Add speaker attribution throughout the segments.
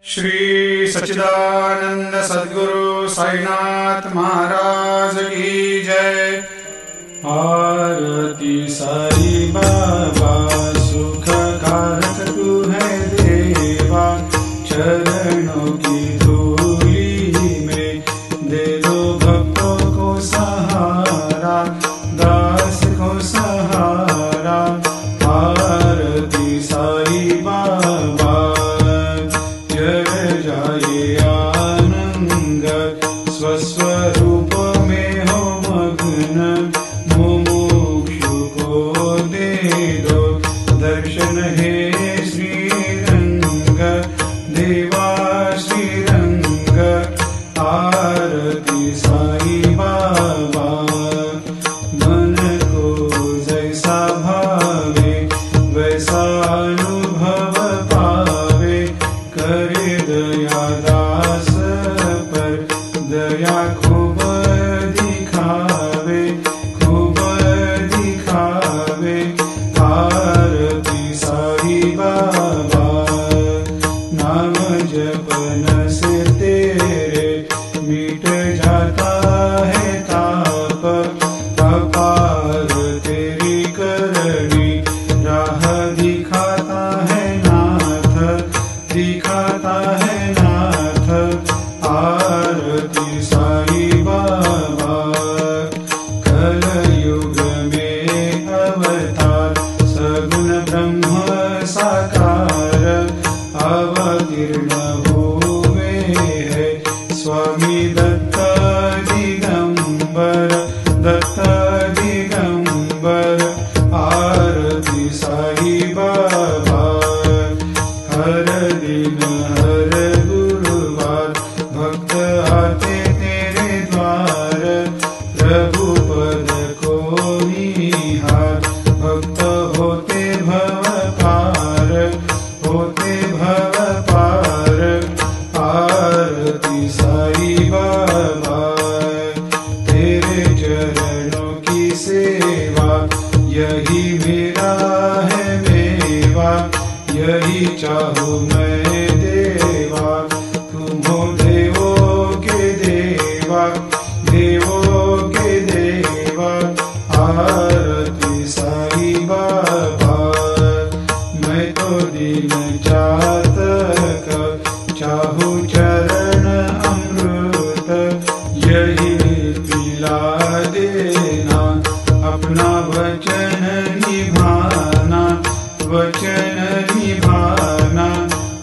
Speaker 1: श्री सच्चिदानंद सद्गुरु साईनाथ महाराज की जय। आरती साई बाबा सुख कारक तू है देवा, चरणों की धूली में दे दो भक्तों को सहारा, दास को सहारा। आरती साई बाबा जय जाए आनंद, स्वस्वरूप में हो मग्न, मुमुक्षु को दे दो दर्शन हे श्रीरंग, देवा श्रीरंग। आरती साई बाबा मन को जैसा भावे वैसा अनुभव पावे, करे दया दास पर दया खूब दिखावे, खूब दिखावे। आरती साई बाबा नाम जपन से तेरे मिट जाता है ताप, अपार तेरी करनी राह दिखाता है नाथ, दिखाता है नाथ। आरती साई बाबा कलयुग में अवतार, सगुण ब्रह्म साकार अवतीर्ण हुए है स्वामी दत्त दिगंबर, दत्त दिगंबर। आरती साई बाबा हर दिन हर गुरुवार भक्त आते तेरे द्वार, प्रभु पद को निहार, भक्त होते भव पार, होते भव पार। आरती साई बाबा तेरे चरणों की सेवा, यही मेरा है मेवा, यही चाहूँ मैं देवा। तुम हो देवों के देवा, देवों के देवा। आरती साई बाबा मैं तो दिन चातक, चाहूँ चरण अमृत, यही पिला देना, अपना वचन निभाना, वचन निभाना।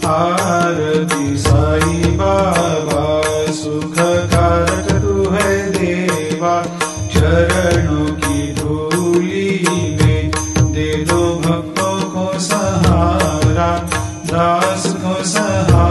Speaker 1: आरती साई बाबा सुख कारक तू है देवा, चरणों की धूली में दे दो भक्तों को सहारा, दास को सहारा।